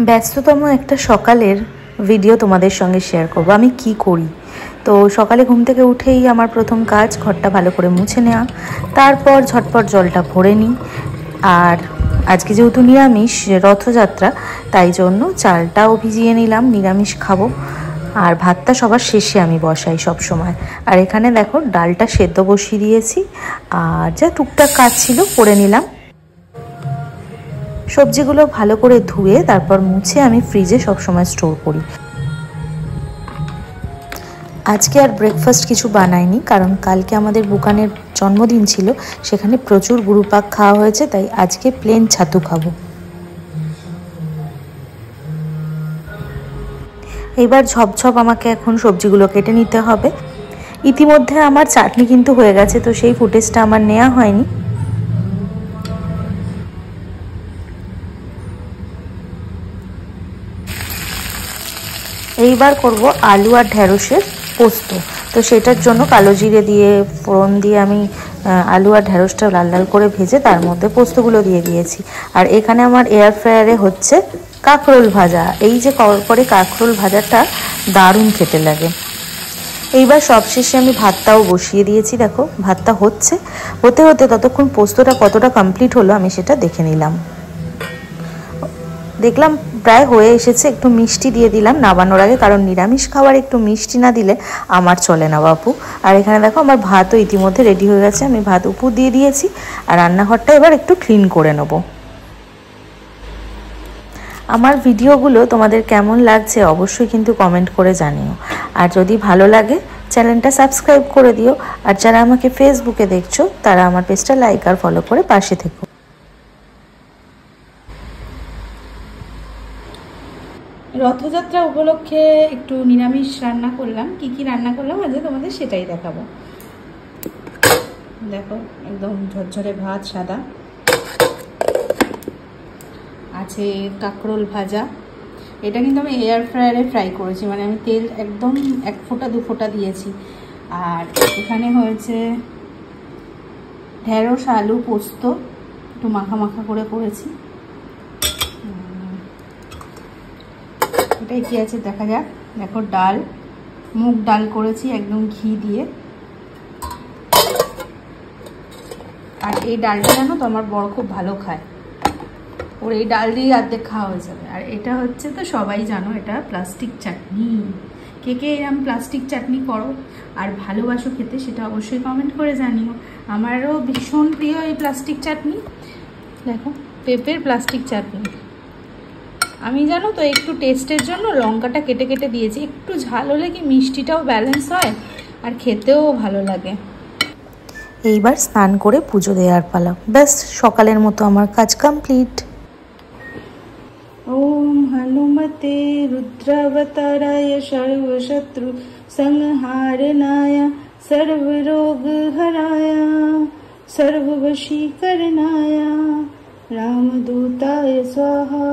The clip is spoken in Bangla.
ব্যস্ততম একটা সকালের ভিডিও তোমাদের সঙ্গে শেয়ার করব। আমি কি করি, তো সকালে ঘুম থেকে উঠেই আমার প্রথম কাজ ঘরটা ভালো করে মুছে নেওয়া, তারপর ঝটপট জলটা ভরে নিই। আর আজকে যেহেতু নিরামিষ রথযাত্রা, তাই জন্য চালটাও ভিজিয়ে নিলাম, নিরামিষ খাবো। আর ভাতটা সবার শেষে আমি বসাই সব সময়। আর এখানে দেখো ডালটা সেদ্ধ বসিয়ে দিয়েছি, আর যা টুকটাক কাজ ছিল করে নিলাম। সবজিগুলো ভালো করে ধুয়ে তারপর মুছে আমি ফ্রিজে সবসময় স্টোর করি। আজকে আর ব্রেকফাস্ট কিছু বানাইনি, কারণ কালকে আমাদের বুকানের জন্মদিন ছিল, সেখানে প্রচুর গুরুপাক খাওয়া হয়েছে, তাই আজকে প্লেন ছাতু খাবো। এইবার ঝপঝপ আমাকে এখন সবজিগুলো কেটে নিতে হবে। ইতিমধ্যে আমার চাটনি কিন্তু হয়ে গেছে, তো সেই ফুটেজটা আমার নেওয়া হয়নি। এইবার করব আলু আর ঢ্যাঁড়সের পোস্ত। তো সেটার জন্য কালো জিরে দিয়ে ফোড়ন দিয়ে আমি আলু আর ঢ্যাঁড়সটা লাল লাল করে ভেজে তার মধ্যে পোস্তগুলো দিয়ে দিয়েছি। আর এখানে আমার এয়ার ফ্রায়ারে হচ্ছে কাঁকরোল ভাজা। এই যে করে কাঁকরোল ভাজাটা দারুণ খেতে লাগে। এইবার সবশেষে আমি ভাতটাও বসিয়ে দিয়েছি। দেখো ভাতটা হতে হতে ততক্ষণ পোস্তটা কতটা কমপ্লিট হলো আমি সেটা দেখে নিলাম। দেখলাম প্রায় হয়ে এসেছে। একটু মিষ্টি দিয়ে দিলাম নামানোর আগে, কারণ নিরামিষ খাবার একটু মিষ্টি না দিলে আমার চলে না বাপু। আর এখানে দেখো আমার ভাতও ইতিমধ্যে রেডি হয়ে গেছে, আমি ভাত উপর দিয়ে দিয়েছি। আর রান্নাঘরটা এবার একটু ক্লিন করে নেব। আমার ভিডিওগুলো তোমাদের কেমন লাগছে অবশ্যই কিন্তু কমেন্ট করে জানিও। আর যদি ভালো লাগে চ্যানেলটা সাবস্ক্রাইব করে দিও। আর যারা আমাকে ফেসবুকে দেখছো তারা আমার পেজটা লাইক আর ফলো করে পাশে থেকো। রথযাত্রা উপলক্ষে একটু নিরামিষ রান্না করলাম। কি কি রান্না করলাম আজ তোমাদের সেটাই দেখাবো। দেখো একদম ঝরঝরে ভাত সাদা আছে, কাঁকরোল ভাজা। এটা কিন্তু আমি এয়ার ফ্রায়ারে ফ্রাই করেছি, মানে আমি তেল একদম 1 ফোঁটা 2 ফোঁটা দিয়েছি। আর এখানে হয়েছে ঢেঁড়স আলু পোস্ত, একটু মাখা মাখা করে করেছি। এটাই কি আছে দেখা যাক। দেখো ডাল, মুগ ডাল করেছি একদম ঘি দিয়ে। আর এই ডালটা জানো তো আমার বড় খুব ভালো খায়, ওর এই ডাল দিয়ে অর্ধেক খাওয়া হয়ে যাবে। আর এটা হচ্ছে তো সবাই জানো, এটা প্লাস্টিক চাটনি। কে কে এরকম প্লাস্টিক চাটনি করো আর ভালোবাসো খেতে সেটা অবশ্যই কমেন্ট করে জানিও। আমারও ভীষণ প্রিয় এই প্লাস্টিক চাটনি। দেখো পেঁপের প্লাস্টিক চাটনি। আমি জানো তো একটু টেস্টের জন্য লঙ্কাটা কেটে কেটে দিয়েছি, একটু ঝাল হলে কি মিষ্টিটাও ব্যালেন্স হয় আর খেতেও ভালো লাগে। এইবার স্নান করে পুজো দেওয়ার পালা। ব্যাস সকালের মতো আমার কাজ কমপ্লিট। ওম হনুমতে রুদ্রাবতারায় সর্বশত্রু সংহারণায় সর্বরোগ হরায় সর্ববশীকরণায় রামদূতায় স্বাহা।